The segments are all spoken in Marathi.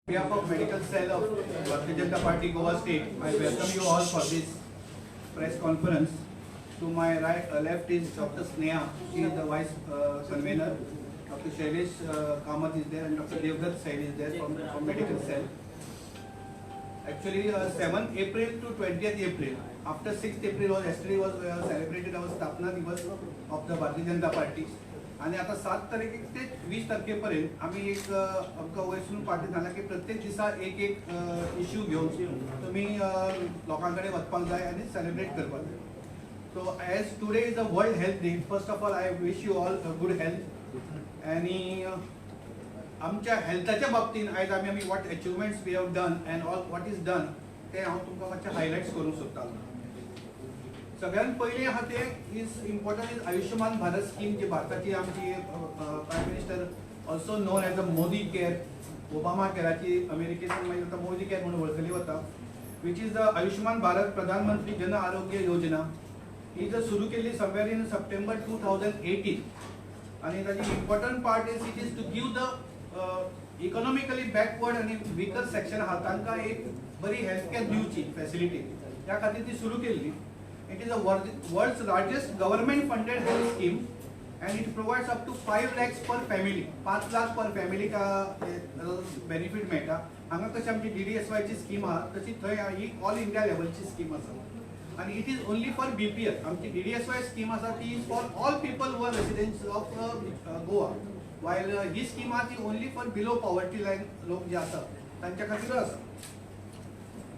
On behalf of Medical Cell of Bharatiya Janata Party Goa State, I welcome you all for this press conference. To my left is Dr. Sneha. She is the Vice Convener. Dr. Shailesh Kamath is there and Dr. Devdutt Sain is there from Medical Cell. Actually, 7th April to 20th April. After 6th April yesterday was celebrated our Sthapna Divas of the Bharatiya Janata Party. आणि आता 7 तारीख ते 20 तारखेपर्यंत आम्ही एक आमका वैसून पार्टी झाला की प्रत्येक दिसा एक इश्यू घेऊन तुम्ही लोकांकडे वचपाक जाय आणि सेलिब्रेट करपाक जाय. So as today is the world health day, first of all I wish you all a good health. आणि आमच्या हेल्थाच्या बाबतीन आयज आम्ही what achievements we have done and all what is done ते हांव तुमकां मातशें हायलायट्स करूंक सोदतां. सगळ्यात पहिले हा ते is important is Ayushman Bharat scheme जी भारताची आमची prime minister also known as a Modi care, Obama केअराची अमेरिकेतून मागीर आता मोदी केअर म्हणून वळखली वता, which is the Ayushman Bharat Pradhan Mantri Jan Arogya Yojana. ही जर सुरू केली समवेअर इन सप्टेंबर 2018 आणि ताची important part is it is to give the economically backward आणि वीकर सेक्शन आहा तांकां एक बरी हेल्थ केअर दिवची फॅसिलिटी, त्या खातीर ती सुरू केल्ली. It is the world's largest government funded health scheme and it provides up to 5 lakhs per family. 5 lakh per family का बेनिफिट मेळटा. हांगा कशी आमची DDSY ची स्कीम आहा तशी थंय ही ऑल इंडिया लेवलची स्कीम आसा आणि it is only for BPL. आमची DDSY स्कीम आसा ती is for all people who are residents of Goa, वायल ही स्कीम आहा ती only for below poverty line लोक जे आसा तांच्या खातीर आसा.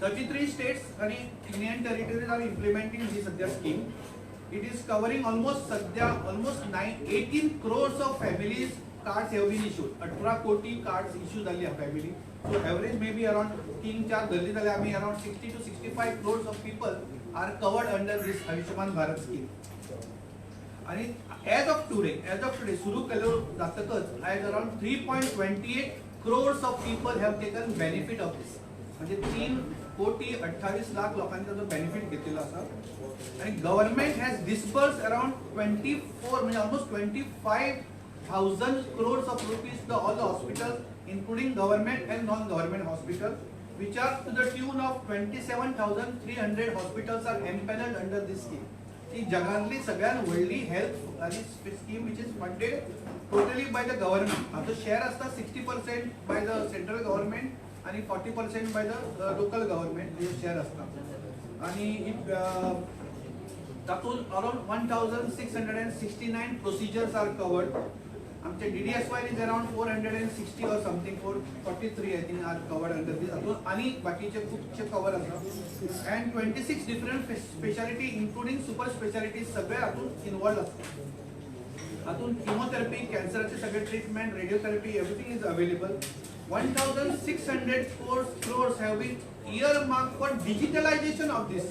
33 states आणि union territories are implementing this scheme. It is covering almost 18 crores of families. Cards have been issued. 18 कोटी cards issued झाली आहे family. So average maybe around 3-4 धरली जाल्यार आम्ही around 60 to 65 crores of people are covered under this Ayushman Bharat scheme. आणि as of today सुरू केलं जातकच as around 3.28 crores of people have taken benefit of this. म्हणजे 3.28 लाख लोकांनी त्याचा बेनिफिट घेतलेला असा. आणि गव्हर्नमेंट हॅज डिस्बर्स अराउंड 24 म्हणजे almost 25,000 crores of rupees to all the hospitals including government and non-government hospitals, which are to the tune of 27,300 hospitals are empaneled under this scheme. ही जगातली सगळ्यात व्हडली हेल्थ आणि scheme which is funded totally by the government. आता शेअर असता 60% बाय द सेंट्रल गव्हर्नमेंट आणि 40% बाय द लोकल गव्हर्नमेंट हे शेअर असतात. आणि तातूंत अराउंड 1,669 प्रोसिजर्स आर कवर्ड. आमचे DDSY is around 460 or something, 443 I think are covered under this. हातून आणि बाकीचे खूपशे कवर आसा and 26 different speciality including super speciality सगळे हातून इन्वॉल्व असतात. हातून किमोथेरपी, कॅन्सरचे सगळे treatment, radiotherapy, everything is available. 1,600 crores have been earmarked for digitalization of this.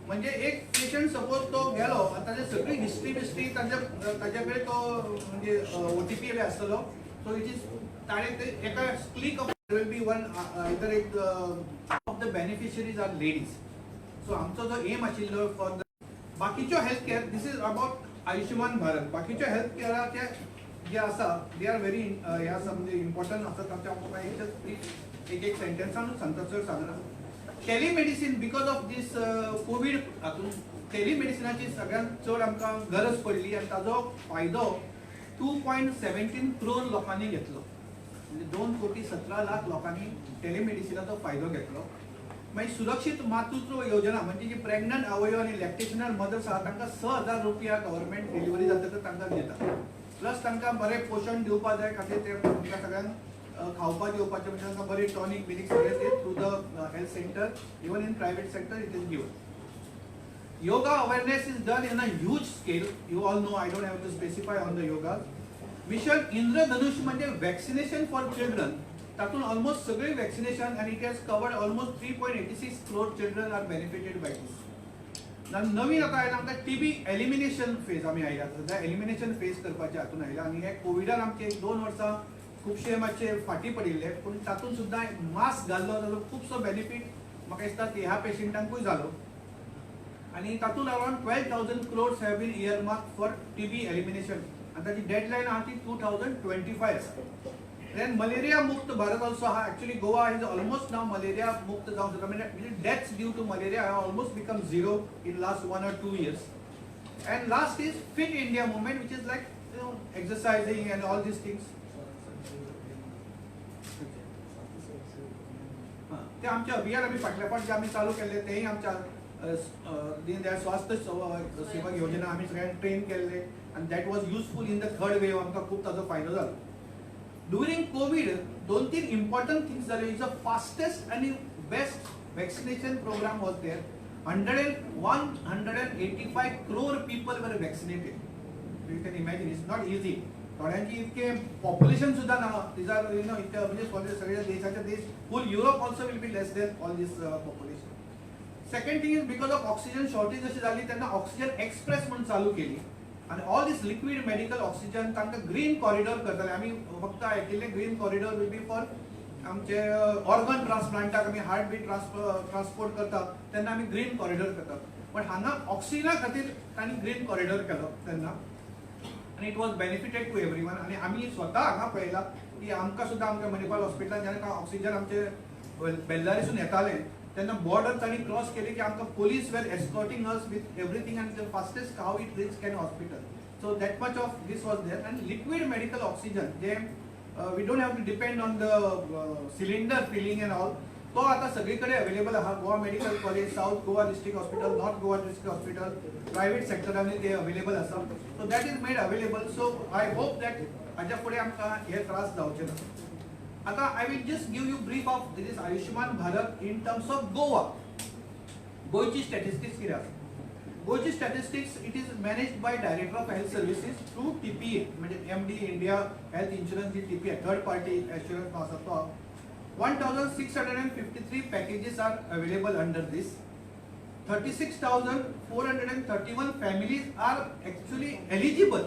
म्हणजे एक पेशंट सपोज तो गेलो आता जे सगळी हिस्ट्री ताच्याकडे तो म्हणजे OTP बी आसतलो. सो इट इज ताणे ते एका click of will be one इधर एक of the beneficiaries are ladies. So आमचो जो एम आशिल्लो फॉर द बाकीच्यो health care, this is about Ayushman Bharat. बाकीच्यो हेल्थ केअराचे जे आसा दे आर व्हेरी ह्या म्हणजे इम्पॉर्टंट आसतात. आमच्या एक सेंटेन्सान सांगता चड सांगना. Telemedicine because of these COVID हातून टेलिमेडिसिनाची सगळ्यांत चड आमकां गरज पडली आणि ताजो फायदो 2.17 crore लोकांनी घेतलो. म्हणजे 2.17 लाख लोकांनी टेलिमेडिसिनाचो फायदो घेतलो. मागीर सुरक्षित मातृत्व योजना म्हणजे जी प्रेग्नंट अवयव आणि लॅक्टेशनल मदर्स आहा तांकां 6,000 रुपया गव्हर्नमेंट डिलिव्हरी जातकच तांकां दिता. प्लस तांकां बरें पोषण दिवपा जाय खातीर ते तांकां सगळ्यांक खावपा दिवपाचें म्हणजे तांकां बरें टॉनिक बिनिक सगळें ते through the health centre even in private sector it is given. Yoga awareness is done in a huge scale. You all know, I don't have to specify on the yoga. Mission Indradhanush म्हणजे वॅक्सिनेशन फॉर चिल्ड्रन. तातूंत ऑलमोस्ट सगळे वॅक्सिनेशन आणि it has covered almost 3.86 crore children are benefited by this. नवीन आता आयला आमकां TB एलिमिनेशन फेज आमी आयला. सध्या एलिमिनेशन फेज करपाचे हातून आयला आणि हे कोविडान आमचे 2 वर्सां खुबशे मातशे फाटी पडिल्ले, पूण तातूंत सुद्दां मास्क घाल्लो जाल्यार खुबसो बेनिफीट म्हाका दिसता ह्या पेशंटांकूय जालो. आणि तातूंत around 12,000 crores have been earmark for TB elimination. आणि ताची डेडलायन आहा ती 2025 आसा. Then malaria mukt Bharat also actually Goa is almost now malaria mukt down. I mean deaths due to malaria have almost become zero in last 1 or 2 years. And last is Fit India movement, which is like exercising and all these things. ते आमचे अभियान आम्ही फाटल्याफाट जे आम्ही चालू केले तेही आमच्या दीनदयाळ स्वास्थ्य सेवा योजना आम्ही सगळ्यांना ट्रेन केले and that was useful in the third wave. आमका खूप ताजो फायदो जालो. During COVID, 2-3 important things जाले. It's the fastest and best vaccination program was there. 185 crore people were vaccinated. You can imagine it's not easy. थोड्यांची इतके पॉप्युलेशन सुद्धा ना. These are इतके म्हणजे सगळ्या देशाचे देश full Europe also will be less than all this population. Second thing is because of oxygen shortage जशी झाली त्यांना oxygen express म्हणून चालू केली. And all this liquid medical oxygen तांका green corridor करताले. आम्ही फक्त ऐकले green corridor will be for आमचे organ transplant आम्ही heartbeat transport करता त्यांना आम्ही green corridor करतात. पण हांगा ऑक्सिजना खातीर तांणी green corridor केलो त्यांना. And it was benefited to everyone. आणि आम्ही स्वतः हांगा पळयला की आमकां सुद्धा आमच्या मणिपाल हॉस्पिटलान जेन्ना ऑक्सिजन आमचे बेल्लारीसून येताले तेन्ना बॉर्डर तांणी क्रॉस केली की आमकां police were escorting us with everything and the fastest how it reached Ken hospital. So that much of this was there. And liquid medical oxygen, we don't have to depend on the cylinder filling and all. तो आता सगळीकडे अवेलेबल आहा. Goa medical college, south Goa district hospital, north Goa district hospital, private सेक्टरांनी ते अवेलेबल आसा. So that is made available. So I hope that हाच्या फुडें आमकां हे त्रास जावचे ना. आता I will just give you brief of this Ayushman Bharat in terms of Goa. गोयची स्टॅटिस्टिक्स कितें आसा? गोयची statistics it is managed by director of health services through TPA म्हणजे MD इंडिया हेल्थ इन्शुरन्स जी TPA थर्ड पार्टी एश्युरन्स आसा तो. 1,653 packages are available under this. 36,431 families are actually eligible.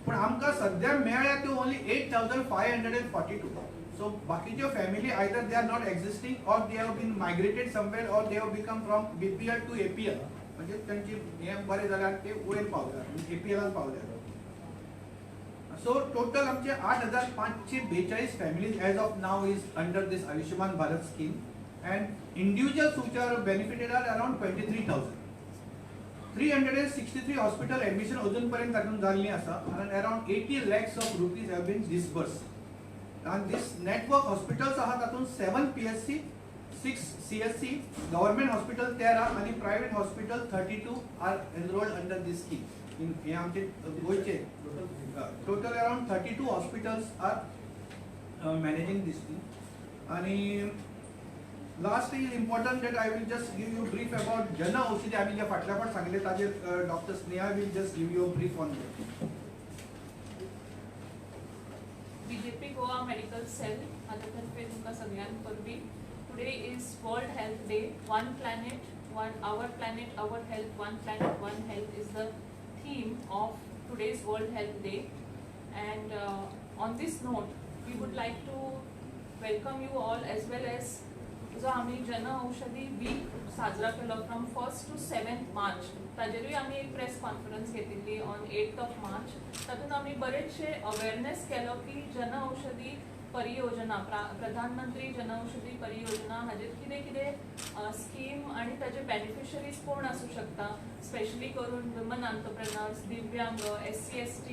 पण आमका सध्या मेळ्या ते only 8,542. So बाकीचे family either they are not existing or they have been migrated somewhere or they have become from BPL to APL. म्हणजे त्यांची नियम बरे झाले ते वयर पावले APL ला पावले. So total आमचे 8,542 families as of now is under this Ayushman Bharat scheme and individuals which are benefited are around 23,000. 363 hospital admission अजूनपर्यंत तातून जाल्ली आसा and around 80 lakhs of rupees have been disbursed. And this network hospitals आहा तातून 7 PSC, 6 CSC, government hospital 13 and private hospital 32 are enrolled under this scheme. In हे आमचे गोयचे total around 32 hospitals are managing this thing. And last is important that I will just give you a brief about Jana Aushadhi. आम्ही जे फाटल्याफाट सांगितले ताजे Dr. Sneha will just give you a brief on that. BJP Goa Medical Cell हातूंतर्फे तुमकां सगळ्यांक परबी. Today is World Health Day. One planet, our health, one planet, one health is the theme of today's World Health Day. And on this note, we would like to welcome you all as well as जो आम्ही जन औषधी वीक साजरा केलो from 1st to 7th March. ताजेरूय आम्ही एक प्रेस कॉन्फरन्स घेतिल्ली ऑन 8th of March. तातूंत आम्ही बरेचशे अवेअरनेस केलो की जन औषधी परियोजना प्रधानमंत्री जन औषधी परियोजना हाजेर कितें कितें स्कीम आनी ताजे बेनिफिशरीज कोण आसूं शकता, स्पेशली करून वुमन एंटरप्रेन्योर्स, दिव्यांग, SC ST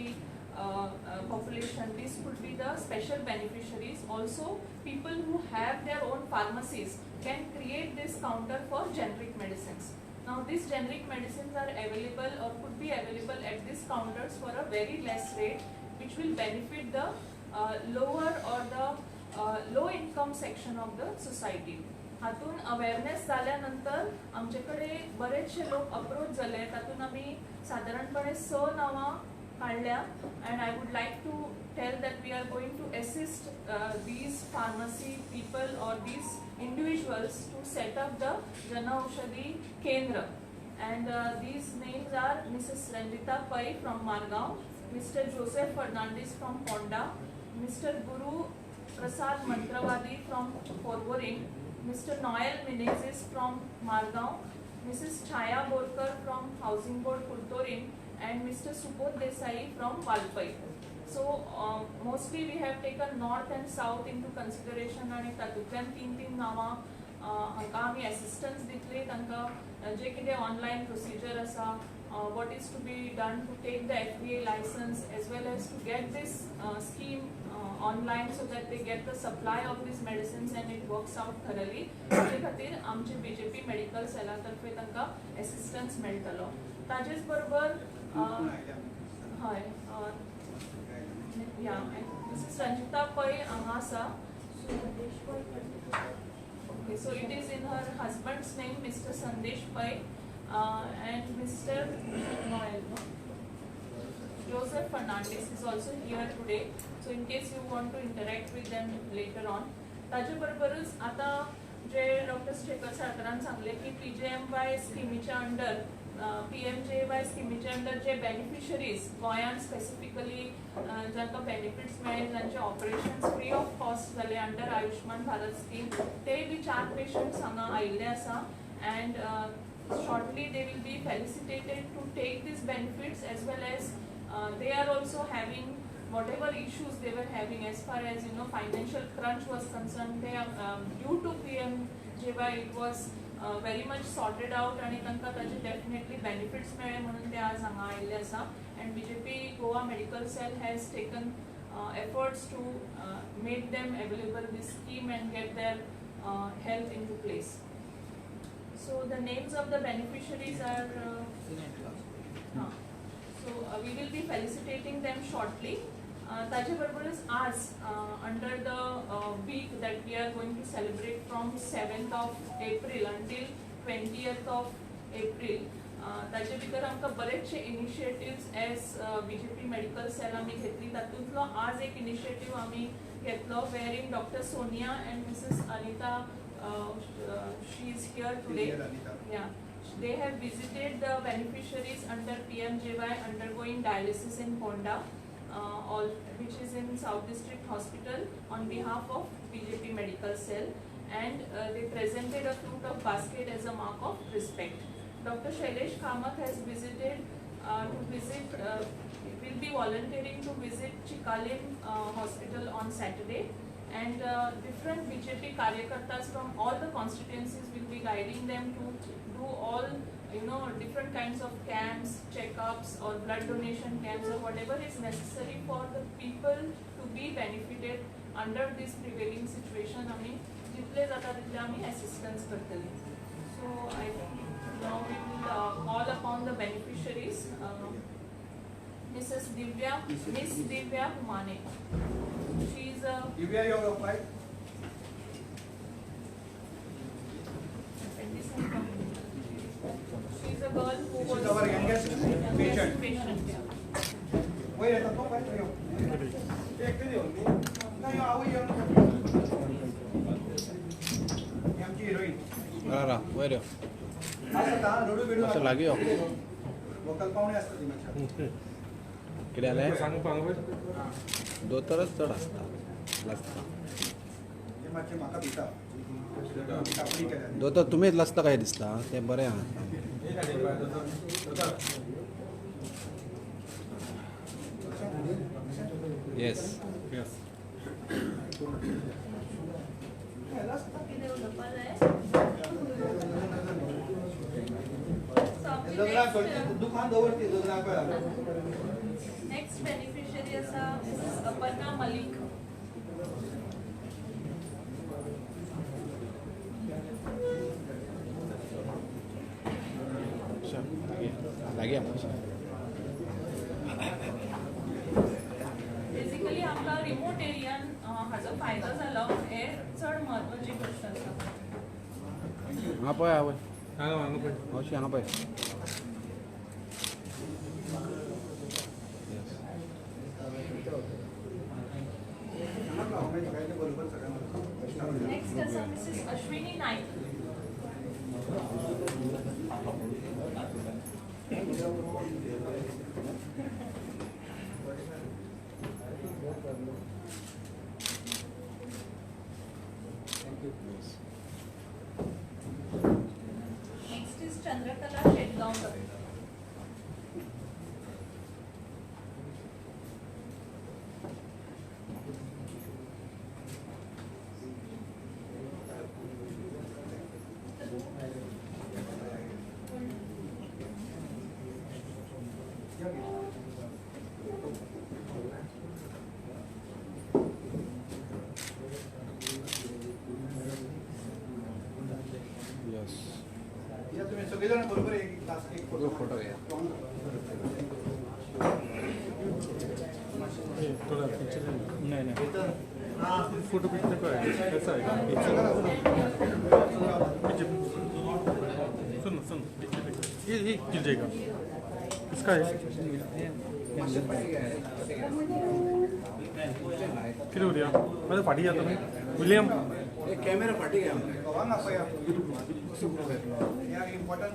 population. This could be the special beneficiaries. Also, people who have their own pharmacies can create this counter for generic medicines. Now, these generic medicines are available or could be available at these counters for a very less rate, which will benefit the lower or the low income section of the society. हातून अवेअरनेस जाल्यानंतर आमचेकडे बरेचशे लोक अप्रोच झाले. तातून आम्ही साधारणपणे 6 नावां काढल्या. And I would like to tell that we are going to assist these pharmacy people or these individuals to set up the Jana Aushadhi Kendra. And these names are Mrs. Ranjita Pai from Margaon, Mr. Joseph Fernandez from Ponda, Mr. Guru Prasad Mantravadi from Porvorim, Mr. Noel Menezes from Margaon, Mrs. Chaya Borkar from Housing Board Kultorim, and Mr. Subodh Desai from Valpai. So mostly we have taken north and south into consideration आणि तातूंतल्यान तीन नांवां हांकां आमी असिस्टन्स दितले तांकां जे कितें ऑनलायन प्रोसिजर आसा what is to be done to take the FDA license as well as to get this scheme online so that they get the supply of these medicines and it works out thoroughly. ताजे खातीर आमचे BJP मेडिकल सेला तर्फे तांकां असिस्टन्स मेळटलो. ताजेच बरोबर हय या Mrs. Ranjita Pai हांगा आसा. Okay, so it is in her husband's name, Mr. Sandesh Pai and Mr. Joseph Fernandez is also here today. So in case you want to interact with them later on. ताजे बरोबरच आता जे डॉक्टर शेखर साळकारान सांगले की PJMY स्किमीच्या अंडर PMJY स्किमीच्या अंडर जे बेनिफिशरीज गोंयांत स्पेसिफिकली जांकां बेनिफिट्स मेळ्ळे जांचे ऑपरेशन्स फ्री ऑफ कॉस्ट जाले अंडर आयुष्मान भारत स्कीम ते बी 4 पेशंट्स हांगा आयिल्ले आसा and shortly they will be felicitated to take these benefits as well as they are also having whatever issues they were having as far as financial crunch was concerned. They are due to PMJY it was very much sorted out आणि तांकां ताजे definitely benefits मेळ्ळे म्हणून ते आज हांगा आयिल्ले आसा and BJP Goa Medical Cell has taken efforts to make them available this scheme and get their health into place. So the names of the beneficiaries are so we will be felicitating them shortly. ताजे बरोबरच आज under the week that we are going to celebrate from 7th of April until 20th of April ताजे भितर आमकां बरेचशे initiatives as BJP medical cell आमी घेतली. तातूंतलो आज एक इनिशिएटिव्ह आमी घेतलो wherein Dr. Sonia and Mrs. Anita she is here today. Yeah, they have visited the beneficiaries under PMJY undergoing dialysis in Ponda, which is in South District Hospital on behalf of BJP Medical Cell, and they presented a fruit of basket as a mark of respect. Dr. Shailesh Kamath has visited will be volunteering to visit Chikalim Hospital on Saturday. And different BJP karyakartas from all the constituencies will be guiding them to do all different kinds of camps, checkups or blood donation camps or whatever is necessary for the people to be benefited under this prevailing situation. आमी जितले जाता तितले आमी assistance करतले. So I think now we will call upon the beneficiaries. Miss Divya Humane. She is a Divya, you have applied? she is a girl who This was is our youngest patient. Yeah. Wait, I don't know why you. एक दे दो. नहीं आओ ये. आमची heroine. रा वैर असं का रोडू बिडू. असं लागे हो. लोकल पाहुणे असतात ती माझ्या. किती आले दोतरच चढ असता लसता ते माझे माका पिता. कापणी केल्या. दोतर तुम्हीच लसता काय दिसता ते बरें आहा येस लग्नाक करते दुकान दवरती लग्नाक वेळा. Next beneficiary is Mrs. Aparna Malik. लागे Basically आमकां remote एरियान हाजो फायदो जालो हे चड म्हत्वाची गोष्ट आसा. हांगा पळय आवय हरशीं हांगा पळय Next is Mrs. Ashwini Naik. Next is Chandrakala Shetgaonkar. सगळेजण बरोबर एक क्लास एक फोटो घ्या. नाही फोटो पिक्चर काय कसं आहे सुन सुन ये गिर जाएगा इसका है किलो दिया मैं पार्टी जाता हूँ विलियम कॅमेरा फाटी गया. इम्पॉर्टंट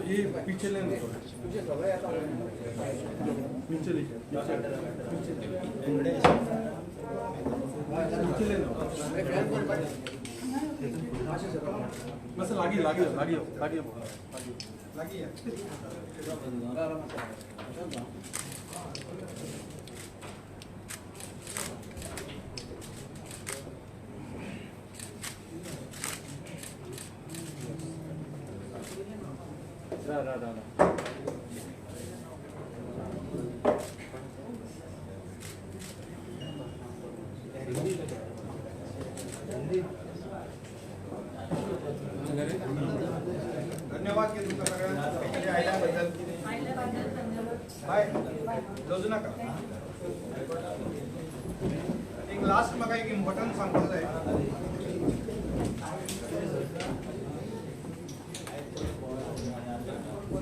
ये पीछे ले नीचे ले बस लागी लागी लागी लागी लगी है. धन्यवाद की तुमच्या सगळ्यांना आयल्याबद्दल. बाय जोजू नका. एक लास्ट म्हाका एक इम्पॉर्टंट सांगपाक जाय.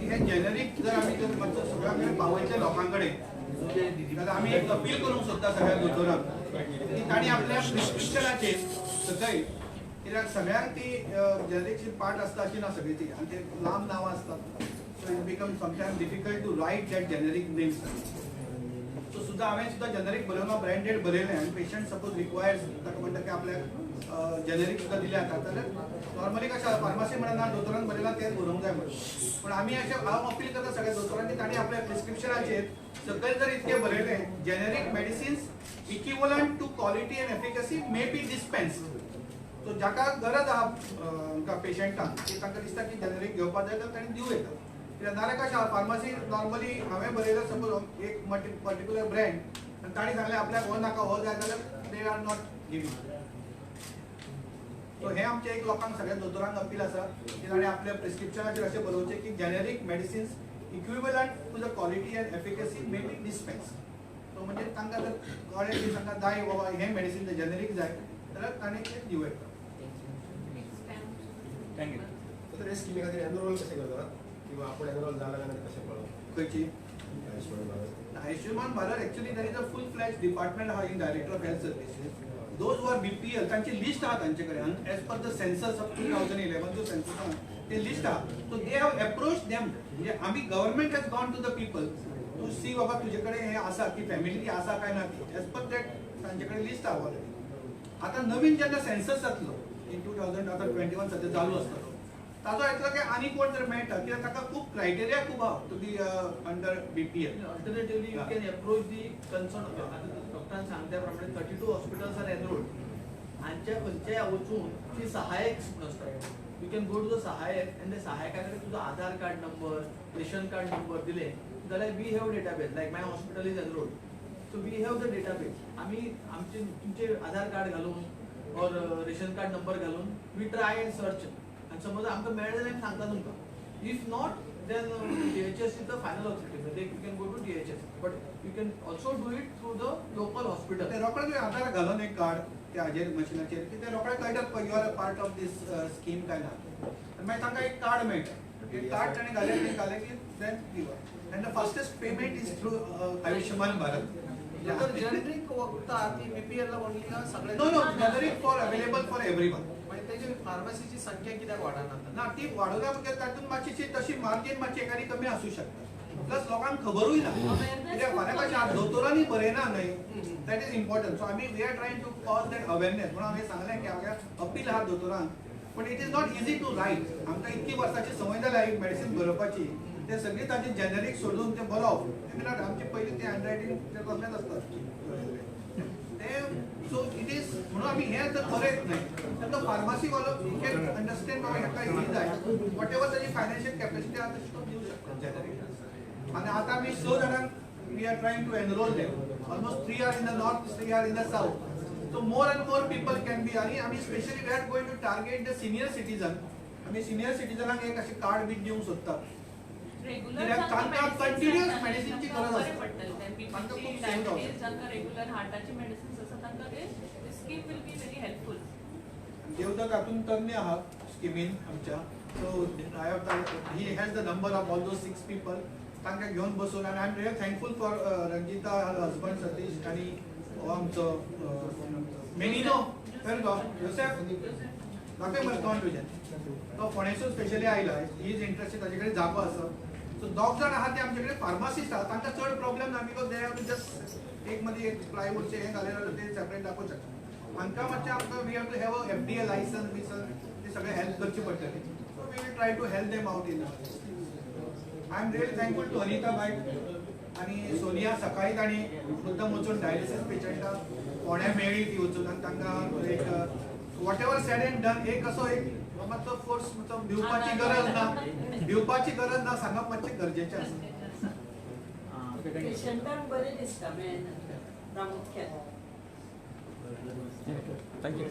हे जेनेरिक जर आमी जर मातसो सगळ्यांकडे पावयचे लोकांकडे जाल्यार आमी एक अपील करूंक सोदता सगळ्या दोतोरांक की तांणी आपल्या प्रिस्क्रिप्शनाचेर सकयल कित्याक सगळ्यांक ती जेनेरिकची पार्ट आसता अशी ना सगळी ती आनी ते लांब नांवां आसतात. So it become sometime difficult to write that generic names. So सुद्दां हांवें सुद्दां जेनेरिक बरोवना ब्रँडेड बरयलें आनी पेशंट सपोज रिक्वायर्स ताका म्हणटा की आपल्याक जेनेरिक सुद्दां दिले जाता जाल्यार नॉर्मली कशें आसा फार्मासी म्हणना दोतोरान बरयलां तेंच बरोवंक जाय म्हणून. पूण आमी अशें हांव अपील करता सगळ्या दोतोरांनी तांणी आपल्या प्रिस्क्रिप्शनाचेर सकयल जर इतकें बरयलें generic medicines equivalent to quality and efficacy may be dispensed. So जाका गरज आहा पेशंटांक की तांकां दिसता की जेनेरिक घेवपाक जाय जाल्यार तांणी दिवं येता. कित्याक नाल्यार कशें आहा फार्मासी नॉर्मली हांवें बरयलें सपोज एक पर्टिक्युलर ब्रँड आनी तांणी सांगलें आपल्याक हो नाका हो जाय जाल्यार they are not giving. So हे आमचे एक लोकांक सगळ्या दोतोरांक अपील आसा की ताणें आपल्या प्रिस्क्रिप्शनाचेर अशें बरोवचें की generic medicines equivalent to the quality and efficacy may be dispense. So म्हणजे तांकां जर कळ्ळें की तांकां जाय बाबा हें मेडिसीन जर जेनेरिक जाय जाल्यार ताणें तें दिवं येता. तर हे स्किमी खातीर एनरोल कशें करतात किंवा आपण एनरोल जाला काय कशें कळप खंयची Ayushman Bharat Ayushman Bharat actually there is a full fledge department आहा in director of health services. Those were BPL तांची लिस्ट आहा तांचे कडेन as per the census of 2011 जो सेन्सस आहा ते लिस्ट आहा. So they have approach them म्हणजे आमी government has gone to the people to see बाबा तुजे कडेन हे आसा की फॅमिली आसा काय ना ती एज पर दॅट तांचे कडेन लिस्ट आहा ऑलरेडी. आता नवीन जेन्ना सेन्सस जातलो इन 2021 सध्या चालू आसतलो ताजो येतलो की आनी कोण जर मेळटा कित्याक ताका खूब क्रायटेरिया खूब आहा to be under BPL. Alternatively, you can approach the concerned डॉक्टरान सांगल्या प्रमाणे 32 हॉस्पिटल्स आर एनरोल्ड आमच्या खंयच्याय वचून ती सहायक म्हणून आसता. You can go to the sahayak and the सहायका कडेन तुजो Aadhaar card number ration card number दिले जाल्यार we have database like my hospital is enrolled. So we have the database. आमी आमचे तुमचे आधार कार्ड घालून और रेशन कार्ड नंबर घालून वी ट्राय एंड सर्च आनी समज आमकां मेळ्ळें जाल्यार आमी सांगता तुमकां. If not then DHS is the final authority. They you can go to DHS, but you can also do it through the local hospital. ते रोखडे तुवें आधार घालून एक कार्ड त्या हाजेर मशिनाचेर की ते रोखडे कळटात you are a part of this scheme काय ना. आनी मागीर तांकां एक कार्ड मेळटा. एक कार्ड ताणें घालें की then give and the fastest payment is through Ayushman Bharat. जर जेनेरिक वखदां ती बीपीएल ला ओनली का सगळे no no generic for available for everyone. म्हणजे त्याची फार्मसीची संख्या कित्याक वाडना ना ती वाडोवल्या म्हणजे तातूंत मातशी तशी मार्जिन मातशी एखादी कमी आसूं शकता. प्लस लोकांक खबरूय ना कित्याक फाल्यां कशें दोतोरांनी बरयना न्हय दॅट इज इम्पॉर्टंट. सो आमी we are trying to cause that awareness म्हणून हांवें सांगलें की हांवें अपील आहा दोतोरांक. पण it is not easy to write. आमकां इतकी वर्सांची संवय जाल्या एक मेडिसीन बरोवपाची ते सगळी ताची जेनेरिक सोडून ते बरोवप ते आमचे पयलीं ते हँडरायटींग ते कसलेंच आसता ते. सो इट इज म्हणून आमी हें जर बरयत न्हय तेन्ना फार्मासी वालो यू कॅन अंडरस्टँड बाबा हेका ही जाय वॉट एवर ताची फायनान्शियल कॅपेसिटी आहा तशी तो दिवं शकता जेनेरिक. आनी आतां आमी 6 जाणांक we are trying to enroll them. Almost 3 are in the north 3 are in the south. So more and more people can be. आणि आम्ही specially we are going to target the senior citizen आमी सिनियर सिटीजनांक एक अशें कार्ड बी दिवंक सोदतात. रेग्युलर कित्याक तांकां continuous medicine ची गरज बरें आसता. पडटलें तें तांकां खूब बीपीची save जावंक डायबिटीज जांकां रेग्युलर हार्टाची मेडिसिन्स आसा तांकां ते scheme will be very helpful. Devdatta हातून तज्ञ आहात स्किमीन आमच्या. So he has the number of all those 6 people. तांकां घेवन बसून आनी I am real thankful for Ranjita husband Satish आनी हो आमचो मेनिनो वेर गो योसेफ दाखय मरे तोंड तुजें. तो फोंडेसून स्पेशली आयला. ही इज इंटरेस्टेड ताजे कडेन जागो आसा. सो दोग जाण आहात ते आमचे कडेन फार्मासिस्ट आहात. तांकां चड प्रॉब्लेम ना बिकॉज दे हॅव जस्ट एक मदीं एक प्लायवूडचें हें घालें जाल्यार ते सेपरेट दाखोवंक शकता. हांकां मातशें आमकां we have to have a FDA licence बिसन ते सगळें हेल्प करची पडटली. So we will try to help them out in. I am really thankful to Anita bai आणि सोनिया. सकाळी ताणी मुद्दम वचून डायलिसीस पेशंटाक फोंड्या मेळ्ळी ती वचून आनी तांकां एक what ever sed end done एक असो एक मातसो फोर्स भिवपाची गरज ना. भिवपाची गरज ना सांगप मातशें गरजेचें आसा. पेशंटाक बरें दिसता मेळना प्रामुख्यान. थँक्यू.